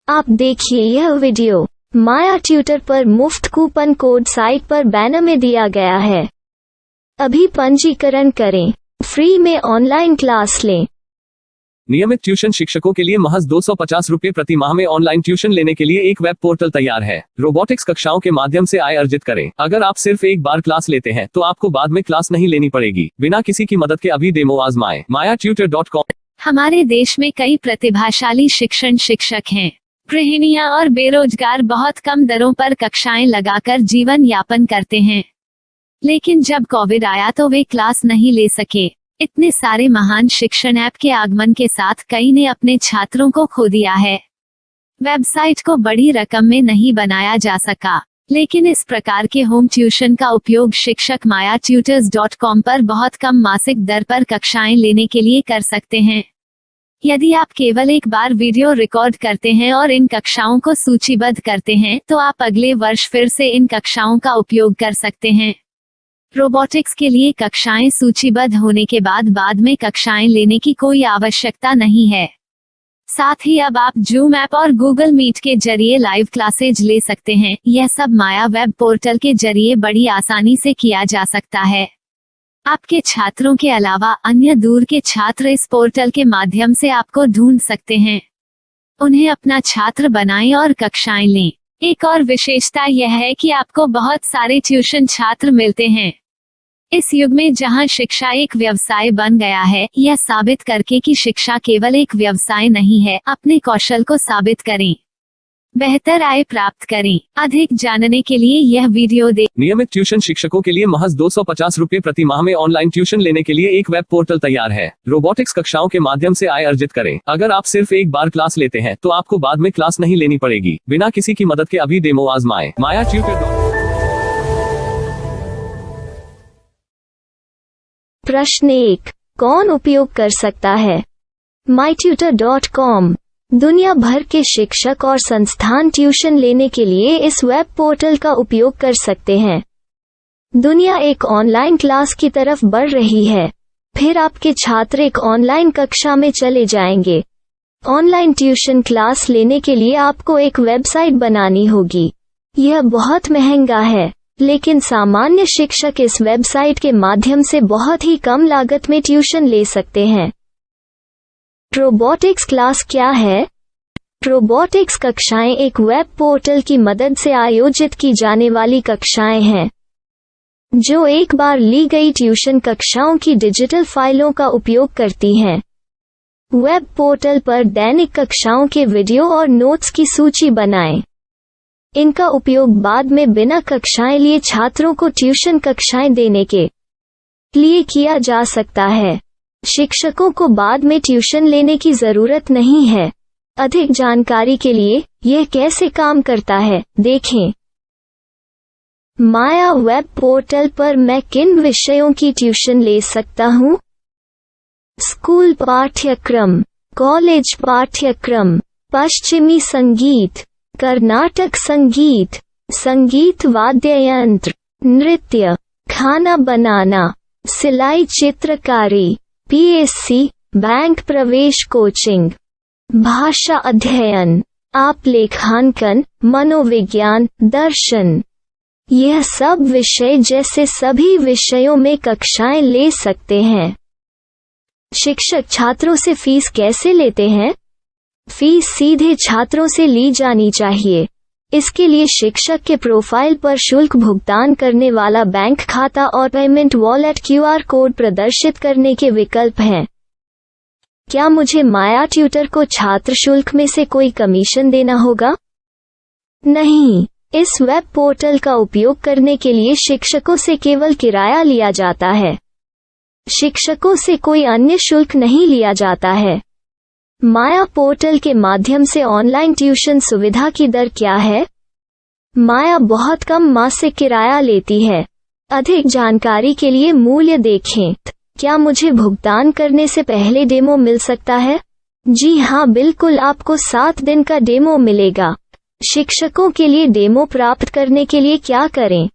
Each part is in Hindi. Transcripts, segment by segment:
आप देखिए यह वीडियो माया ट्यूटर पर मुफ्त कूपन कोड साइट पर बैनर में दिया गया है। अभी पंजीकरण करें, फ्री में ऑनलाइन क्लास लें। नियमित ट्यूशन शिक्षकों के लिए महज 250 रुपये प्रति माह में ऑनलाइन ट्यूशन लेने के लिए एक वेब पोर्टल तैयार है। रोबोटिक्स कक्षाओं के माध्यम से आय अर्जित करें। अगर आप सिर्फ एक बार क्लास लेते हैं तो आपको बाद में क्लास नहीं लेनी पड़ेगी। बिना किसी की मदद के अभी डेमो आजमाएं। mayatutor.com। हमारे देश में कई प्रतिभाशाली शिक्षक हैं। गृहिणियां और बेरोजगार बहुत कम दरों पर कक्षाएं लगाकर जीवन यापन करते हैं, लेकिन जब कोविड आया तो वे क्लास नहीं ले सके। इतने सारे महान शिक्षण ऐप के आगमन के साथ कई ने अपने छात्रों को खो दिया है। वेबसाइट को बड़ी रकम में नहीं बनाया जा सका, लेकिन इस प्रकार के होम ट्यूशन का उपयोग शिक्षक mayatutors.com पर बहुत कम मासिक दर पर कक्षाएं लेने के लिए कर सकते हैं। यदि आप केवल एक बार वीडियो रिकॉर्ड करते हैं और इन कक्षाओं को सूचीबद्ध करते हैं तो आप अगले वर्ष फिर से इन कक्षाओं का उपयोग कर सकते हैं। रोबोटिक्स के लिए कक्षाएं सूचीबद्ध होने के बाद में कक्षाएं लेने की कोई आवश्यकता नहीं है। साथ ही अब आप जूम ऐप और गूगल मीट के जरिए लाइव क्लासेज ले सकते हैं। यह सब माया वेब पोर्टल के जरिए बड़ी आसानी से किया जा सकता है। आपके छात्रों के अलावा अन्य दूर के छात्र इस पोर्टल के माध्यम से आपको ढूंढ सकते हैं। उन्हें अपना छात्र बनाएं और कक्षाएं लें। एक और विशेषता यह है कि आपको बहुत सारे ट्यूशन छात्र मिलते हैं। इस युग में जहां शिक्षा एक व्यवसाय बन गया है, यह साबित करके कि शिक्षा केवल एक व्यवसाय नहीं है, अपने कौशल को साबित करें, बेहतर आय प्राप्त करें। अधिक जानने के लिए यह वीडियो देखें। नियमित ट्यूशन शिक्षकों के लिए महज 250 रुपये प्रति माह में ऑनलाइन ट्यूशन लेने के लिए एक वेब पोर्टल तैयार है। रोबोटिक्स कक्षाओं के माध्यम से आय अर्जित करें। अगर आप सिर्फ एक बार क्लास लेते हैं तो आपको बाद में क्लास नहीं लेनी पड़ेगी। बिना किसी की मदद के अभी डेमो आजमाएं। mayatutor.com। प्रश्न 1, कौन उपयोग कर सकता है? mytutor.com दुनिया भर के शिक्षक और संस्थान ट्यूशन लेने के लिए इस वेब पोर्टल का उपयोग कर सकते हैं। दुनिया एक ऑनलाइन क्लास की तरफ बढ़ रही है। फिर आपके छात्र एक ऑनलाइन कक्षा में चले जाएंगे। ऑनलाइन ट्यूशन क्लास लेने के लिए आपको एक वेबसाइट बनानी होगी। यह बहुत महंगा है, लेकिन सामान्य शिक्षक इस वेबसाइट के माध्यम से बहुत ही कम लागत में ट्यूशन ले सकते हैं। रोबोटिक्स क्लास क्या है? रोबोटिक्स कक्षाएं एक वेब पोर्टल की मदद से आयोजित की जाने वाली कक्षाएं हैं, जो एक बार ली गई ट्यूशन कक्षाओं की डिजिटल फाइलों का उपयोग करती हैं। वेब पोर्टल पर दैनिक कक्षाओं के वीडियो और नोट्स की सूची बनाएं। इनका उपयोग बाद में बिना कक्षाएं लिए छात्रों को ट्यूशन कक्षाएं देने के लिए किया जा सकता है। शिक्षकों को बाद में ट्यूशन लेने की जरूरत नहीं है। अधिक जानकारी के लिए यह कैसे काम करता है, देखें। माया वेब पोर्टल पर मैं किन विषयों की ट्यूशन ले सकता हूँ? स्कूल पाठ्यक्रम, कॉलेज पाठ्यक्रम, पश्चिमी संगीत, कर्नाटक संगीत, संगीत वाद्य यंत्र, नृत्य, खाना बनाना, सिलाई चित्रकारी, PSC, बैंक प्रवेश कोचिंग, भाषा अध्ययन, आप लेखांकन, मनोविज्ञान, दर्शन। यह सब विषय जैसे सभी विषयों में कक्षाएं ले सकते हैं। शिक्षक छात्रों से फीस कैसे लेते हैं? फीस सीधे छात्रों से ली जानी चाहिए। इसके लिए शिक्षक के प्रोफाइल पर शुल्क भुगतान करने वाला बैंक खाता और पेमेंट वॉलेट QR कोड प्रदर्शित करने के विकल्प हैं। क्या मुझे माया ट्यूटर को छात्र शुल्क में से कोई कमीशन देना होगा? नहीं, इस वेब पोर्टल का उपयोग करने के लिए शिक्षकों से केवल किराया लिया जाता है। शिक्षकों से कोई अन्य शुल्क नहीं लिया जाता है। माया पोर्टल के माध्यम से ऑनलाइन ट्यूशन सुविधा की दर क्या है? माया बहुत कम मासिक किराया लेती है। अधिक जानकारी के लिए मूल्य देखें। क्या मुझे भुगतान करने से पहले डेमो मिल सकता है? जी हाँ, बिल्कुल, आपको 7 दिन का डेमो मिलेगा। शिक्षकों के लिए डेमो प्राप्त करने के लिए क्या करें?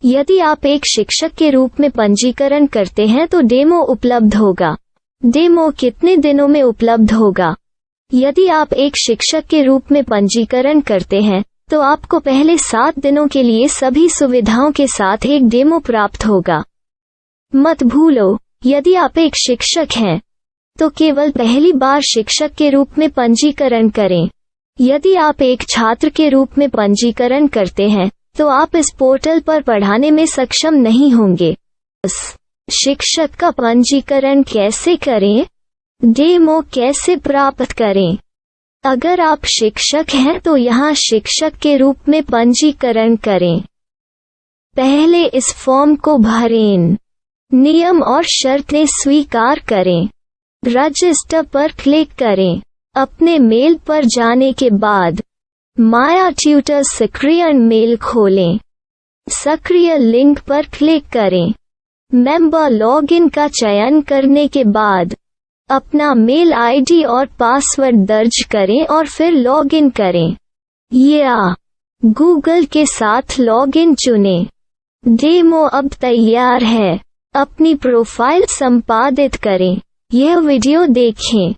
यदि आप एक शिक्षक के रूप में पंजीकरण करते हैं तो डेमो उपलब्ध होगा। डेमो कितने दिनों में उपलब्ध होगा? यदि आप एक शिक्षक के रूप में पंजीकरण करते हैं तो आपको पहले 7 दिनों के लिए सभी सुविधाओं के साथ एक डेमो प्राप्त होगा। मत भूलो, यदि आप एक शिक्षक हैं तो केवल पहली बार शिक्षक के रूप में पंजीकरण करें। यदि आप एक छात्र के रूप में पंजीकरण करते हैं तो आप इस पोर्टल पर पढ़ाने में सक्षम नहीं होंगे। शिक्षक का पंजीकरण कैसे करें? डेमो कैसे प्राप्त करें? अगर आप शिक्षक हैं तो यहाँ शिक्षक के रूप में पंजीकरण करें। पहले इस फॉर्म को भरें। नियम और शर्तें स्वीकार करें। रजिस्टर पर क्लिक करें। अपने मेल पर जाने के बाद माया ट्यूटर सक्रिय मेल खोलें। सक्रिय लिंक पर क्लिक करें। मेंबर लॉगिन का चयन करने के बाद अपना मेल आईडी और पासवर्ड दर्ज करें और फिर लॉगिन करें या गूगल के साथ लॉगिन चुनें। डेमो अब तैयार है। अपनी प्रोफाइल संपादित करें। यह वीडियो देखें।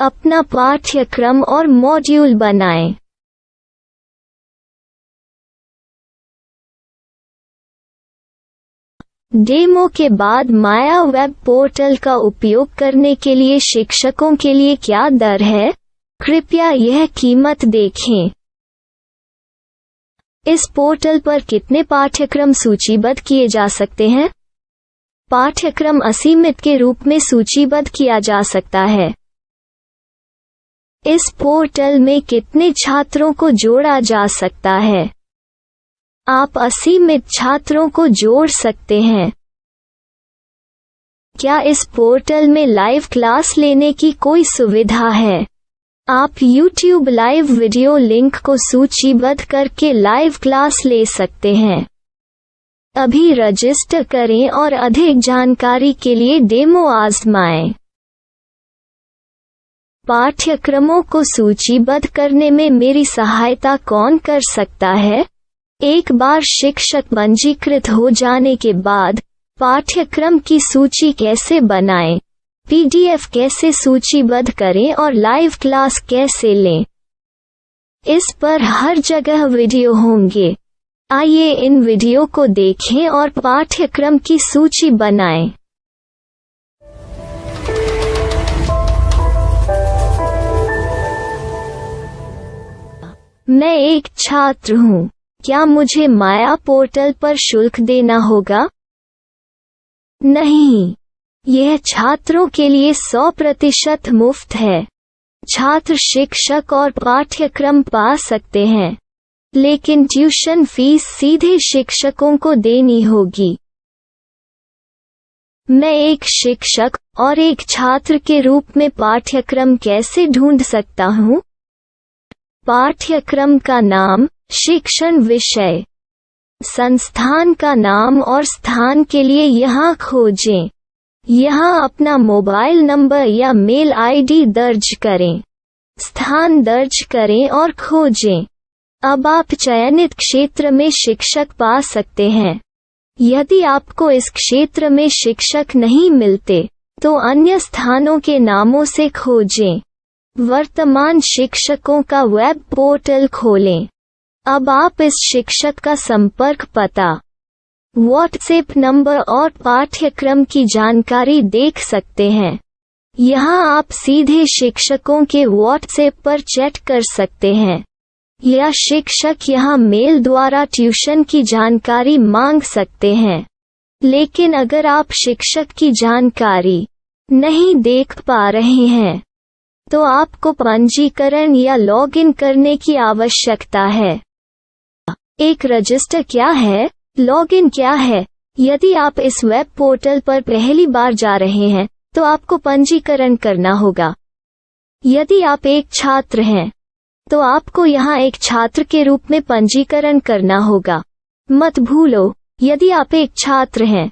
अपना पाठ्यक्रम और मॉड्यूल बनाएं। डेमो के बाद माया वेब पोर्टल का उपयोग करने के लिए शिक्षकों के लिए क्या दर है? कृपया यह कीमत देखें। इस पोर्टल पर कितने पाठ्यक्रम सूचीबद्ध किए जा सकते हैं? पाठ्यक्रम असीमित के रूप में सूचीबद्ध किया जा सकता है। इस पोर्टल में कितने छात्रों को जोड़ा जा सकता है? आप असीमित छात्रों को जोड़ सकते हैं। क्या इस पोर्टल में लाइव क्लास लेने की कोई सुविधा है? आप YouTube लाइव वीडियो लिंक को सूचीबद्ध करके लाइव क्लास ले सकते हैं। अभी रजिस्टर करें और अधिक जानकारी के लिए डेमो आजमाएं। पाठ्यक्रमों को सूचीबद्ध करने में मेरी सहायता कौन कर सकता है? एक बार शिक्षक पंजीकृत हो जाने के बाद पाठ्यक्रम की सूची कैसे बनाएं, PDF कैसे सूचीबद्ध करें और लाइव क्लास कैसे लें, इस पर हर जगह वीडियो होंगे। आइए इन वीडियो को देखें और पाठ्यक्रम की सूची बनाएं। मैं एक छात्र हूँ। क्या मुझे माया पोर्टल पर शुल्क देना होगा? नहीं, यह छात्रों के लिए 100% मुफ्त है। छात्र शिक्षक और पाठ्यक्रम पा सकते हैं, लेकिन ट्यूशन फीस सीधे शिक्षकों को देनी होगी। मैं एक शिक्षक और एक छात्र के रूप में पाठ्यक्रम कैसे ढूंढ सकता हूँ? पाठ्यक्रम का नाम, शिक्षण विषय, संस्थान का नाम और स्थान के लिए यहाँ खोजें। यहाँ अपना मोबाइल नंबर या मेल आईडी दर्ज करें। स्थान दर्ज करें और खोजें। अब आप चयनित क्षेत्र में शिक्षक पा सकते हैं। यदि आपको इस क्षेत्र में शिक्षक नहीं मिलते तो अन्य स्थानों के नामों से खोजें। वर्तमान शिक्षकों का वेब पोर्टल खोलें। अब आप इस शिक्षक का संपर्क पता, व्हाट्सएप नंबर और पाठ्यक्रम की जानकारी देख सकते हैं। यहाँ आप सीधे शिक्षकों के व्हाट्सएप पर चैट कर सकते हैं या शिक्षक यहाँ मेल द्वारा ट्यूशन की जानकारी मांग सकते हैं। लेकिन अगर आप शिक्षक की जानकारी नहीं देख पा रहे हैं तो आपको पंजीकरण या लॉगिन करने की आवश्यकता है। एक रजिस्टर क्या है? लॉगिन क्या है? यदि आप इस वेब पोर्टल पर पहली बार जा रहे हैं तो आपको पंजीकरण करना होगा। यदि आप एक छात्र हैं तो आपको यहाँ एक छात्र के रूप में पंजीकरण करना होगा। मत भूलो, यदि आप एक छात्र हैं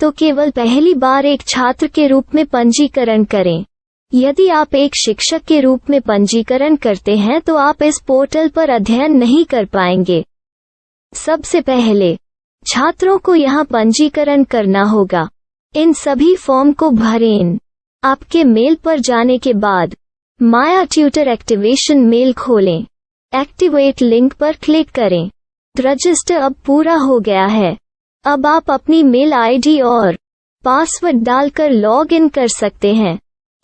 तो केवल पहली बार एक छात्र के रूप में पंजीकरण करें। यदि आप एक शिक्षक के रूप में पंजीकरण करते हैं तो आप इस पोर्टल पर अध्ययन नहीं कर पाएंगे। सबसे पहले छात्रों को यहाँ पंजीकरण करना होगा। इन सभी फॉर्म को भरें। आपके मेल पर जाने के बाद माया ट्यूटर एक्टिवेशन मेल खोलें। एक्टिवेट लिंक पर क्लिक करें। रजिस्टर अब पूरा हो गया है। अब आप अपनी मेल आईडी और पासवर्ड डालकर लॉग इन कर सकते हैं।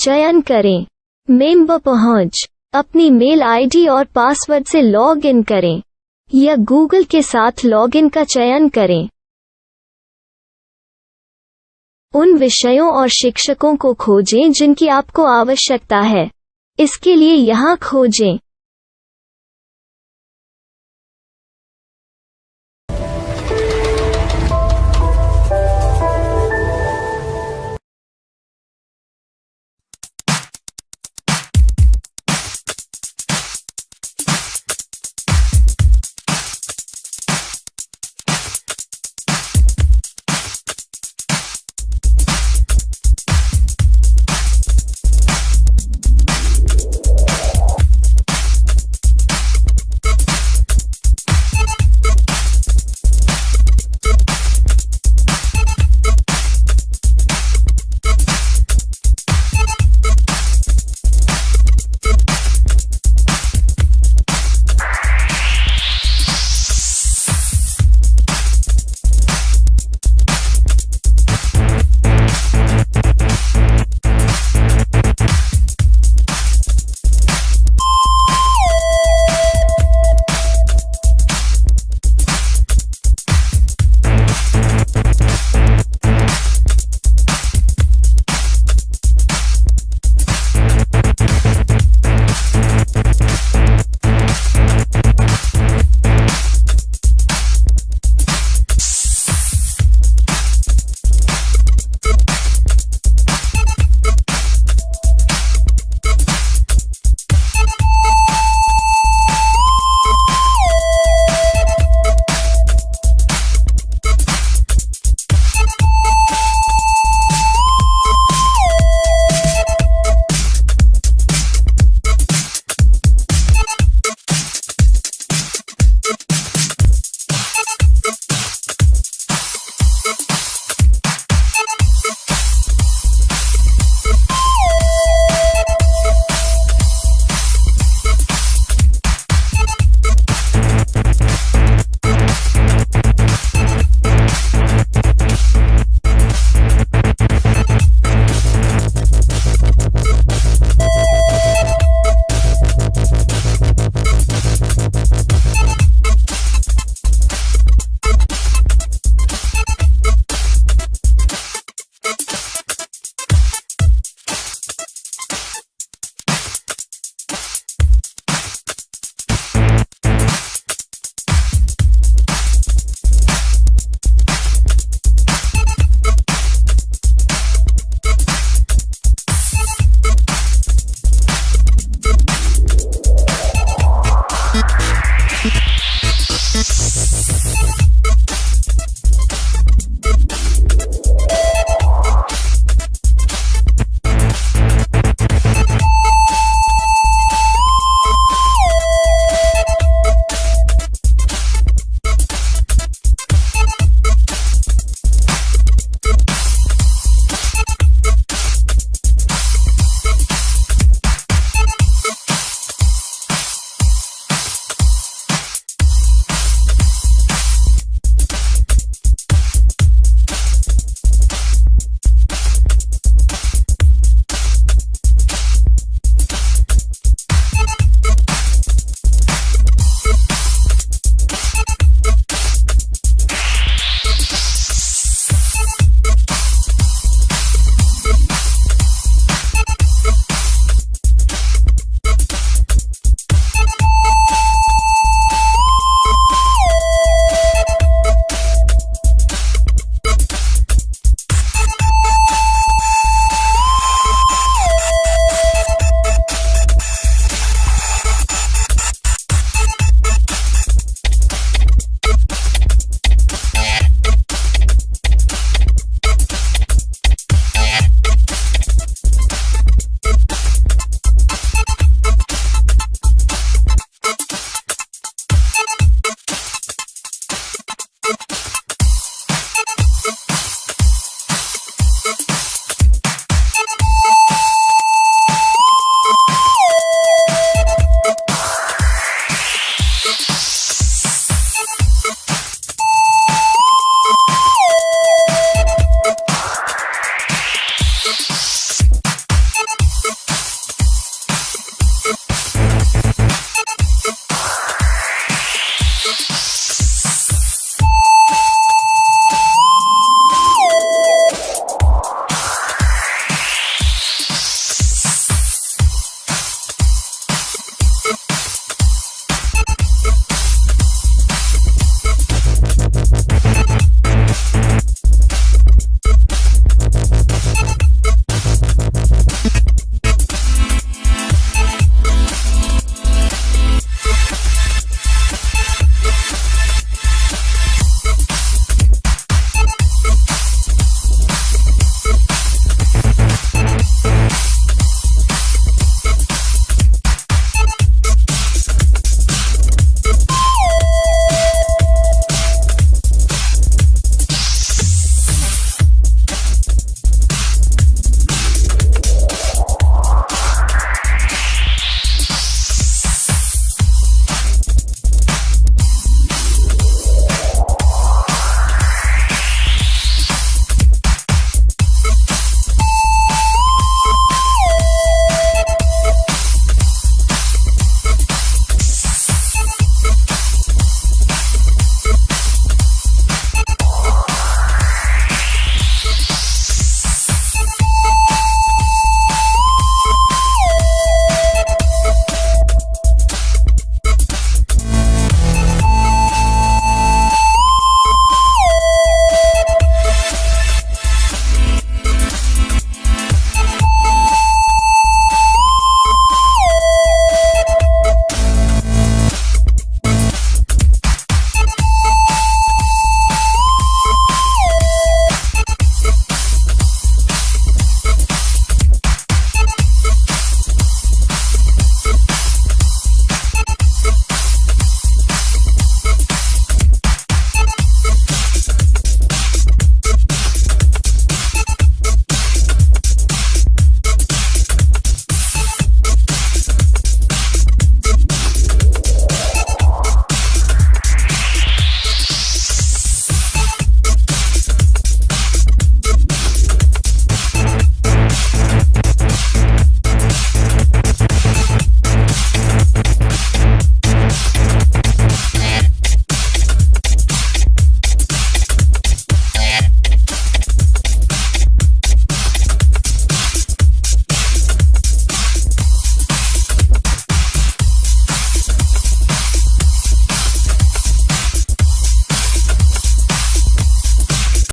चयन करें मेंबर पहुंच। अपनी मेल आईडी और पासवर्ड से लॉग इन करें या गूगल के साथ लॉग इन का चयन करें। उन विषयों और शिक्षकों को खोजें जिनकी आपको आवश्यकता है। इसके लिए यहाँ खोजें